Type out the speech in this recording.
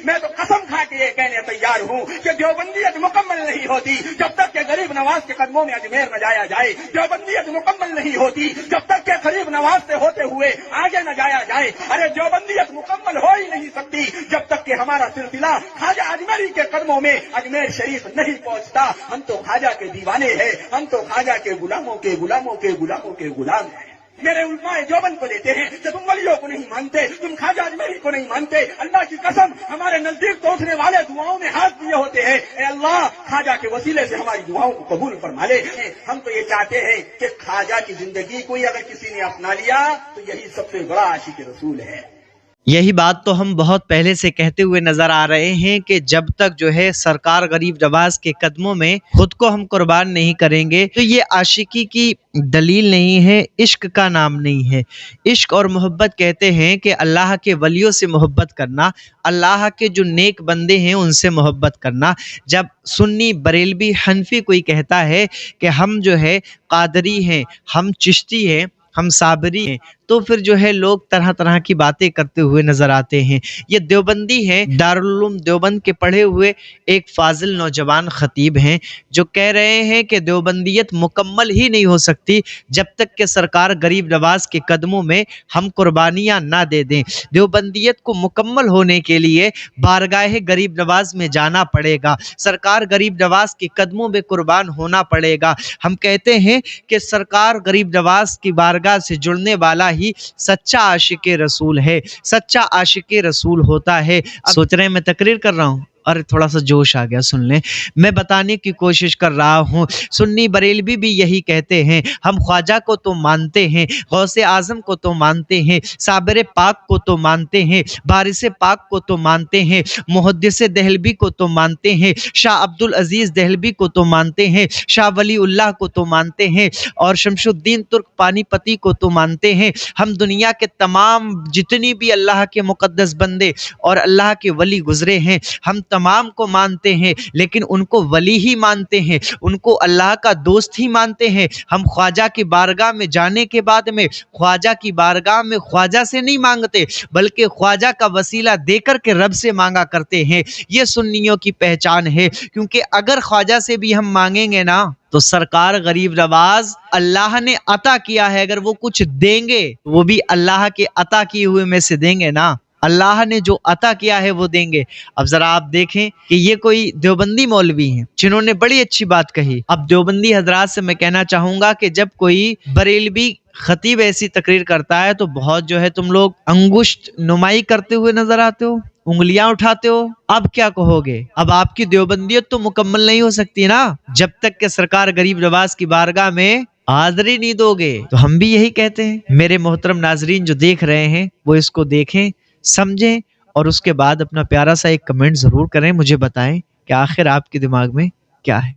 میں تو قسم کھا کے یہ کہنے تیار ہوں کہ دیوبندیت مکمل نہیں ہوتی جب تک کہ غریب نواز کے قدموں میں اجمیر نہ جایا جائے، دیوبندیت مکمل نہیں ہوتی جب تک کہ غریب نواز سے ہوتے ہوئے آگے نہ جایا جائے، ارے دیوبندیت مکمل ہو ہی نہیں سکتی جب تک کہ ہمارا سلسلہ خواجہ اجمیری کے قدموں میں اجمیر شریف نہیں پہنچتا۔ ہم تو خواجہ کے دیوانے ہیں، ہم تو خواجہ کے غلاموں کے غلام ہیں۔ میرے علماء دیوبند کو لیتے ہیں کہ تم ولیوں کو نہیں مانتے، تم خواجہ اجمیری کو نہیں مانتے، اللہ کی قسم ہمارے نزدیک پہنچنے والے دعاؤں میں ہاتھ دیے ہوتے ہیں، اے اللہ خواجہ کے وسیلے سے ہماری دعاؤں کو قبول فرما لے۔ ہم تو یہ چاہتے ہیں کہ خواجہ کی زندگی کو اگر کسی نے اپنا لیا تو یہی سب سے بڑا عاشق رسول ہے۔ یہی بات تو ہم بہت پہلے سے کہتے ہوئے نظر آ رہے ہیں کہ جب تک جو ہے سرکار غریب نواز کے قدموں میں خود کو ہم قربان نہیں کریں گے تو یہ عاشقی کی دلیل نہیں ہے، عشق کا نام نہیں ہے۔ عشق اور محبت کہتے ہیں کہ اللہ کے ولیوں سے محبت کرنا، اللہ کے جو نیک بندے ہیں ان سے محبت کرنا۔ جب سنی بریلوی حنفی کوئی کہتا ہے کہ ہم جو ہے قادری ہیں، ہم چشتی ہیں، ہم صابری ہیں، تو پھر جو ہے لوگ طرح طرح کی باتیں کرتے ہوئے نظر آتے ہیں۔ یہ دیوبندی ہیں، دارالعلوم دیوبند کے پڑھے ہوئے ایک فاضل نوجوان خطیب ہیں جو کہہ رہے ہیں کہ دیوبندیت مکمل ہی نہیں ہو سکتی جب تک کہ سرکار غریب نواز کے قدموں میں ہم قربانیاں نہ دے دیں۔ دیوبندیت کو مکمل ہونے کے لیے بارگاہ غریب نواز میں جانا پڑے گا، سرکار غریب نواز کے قدموں میں قربان ہونا پڑے گا۔ ہم کہتے ہیں کہ سرکار غریب نواز کی بارگاہ سے جڑنے والا ہی سچا عاشق رسول ہے، سچا عاشق رسول ہوتا ہے۔ سوچ رہے ہیں میں تقریر کر رہا ہوں، اور تھوڑا سا جوش آ گیا، سن لیں۔ میں بتانے کی کوشش کر رہا ہوں، سنی بریلوی بھی یہی کہتے ہیں، ہم خواجہ کو تو مانتے ہیں، غوث اعظم کو تو مانتے ہیں، صابر پاک کو تو مانتے ہیں، بارث پاک کو تو مانتے ہیں، محدث دہلوی کو تو مانتے ہیں، شاہ عبدالعزیز دہلوی کو تو مانتے ہیں، شاہ ولی اللہ کو تو مانتے ہیں، اور شمس الدین ترک پانی پتی کو تو مانتے ہیں۔ ہم دنیا کے تمام جتنی بھی اللہ کے مقدس بندے اور اللہ کے ولی گزرے ہیں، ہم تمام کو مانتے ہیں، لیکن ان کو ولی ہی مانتے ہیں، ان کو اللہ کا دوست ہی مانتے ہیں۔ ہم خواجہ کی بارگاہ میں جانے کے بعد میں خواجہ کی بارگاہ میں خواجہ سے نہیں مانگتے، بلکہ خواجہ کا وسیلہ دے کر کے رب سے مانگا کرتے ہیں۔ یہ سنیوں کی پہچان ہے، کیونکہ اگر خواجہ سے بھی ہم مانگیں گے نا تو سرکار غریب نواز اللہ نے عطا کیا ہے، اگر وہ کچھ دیں گے وہ بھی اللہ کے عطا کیے ہوئے میں سے دیں گے نا، اللہ نے جو عطا کیا ہے وہ دیں گے۔ اب ذرا آپ دیکھیں کہ یہ کوئی دیوبندی مولوی ہیں جنہوں نے بڑی اچھی بات کہی۔ اب دیوبندی حضرات سے میں کہنا چاہوں گا کہ جب کوئی بریلوی خطیب ایسی تقریر کرتا ہے تو بہت جو ہے تم لوگ انگشت نمائی کرتے ہوئے نظر آتے ہو، انگلیاں اٹھاتے ہو۔ اب کیا کہو گے؟ اب آپ کی دیوبندیت تو مکمل نہیں ہو سکتی نا جب تک کہ سرکار غریب نواز کی بارگاہ میں حاضری نہیں دو گے۔ تو ہم بھی یہی کہتے ہیں۔ میرے محترم ناظرین جو دیکھ رہے ہیں وہ اس کو دیکھیں، سمجھیں، اور اس کے بعد اپنا پیارا سا ایک کمنٹ ضرور کریں، مجھے بتائیں کہ آخر آپ کے دماغ میں کیا ہے۔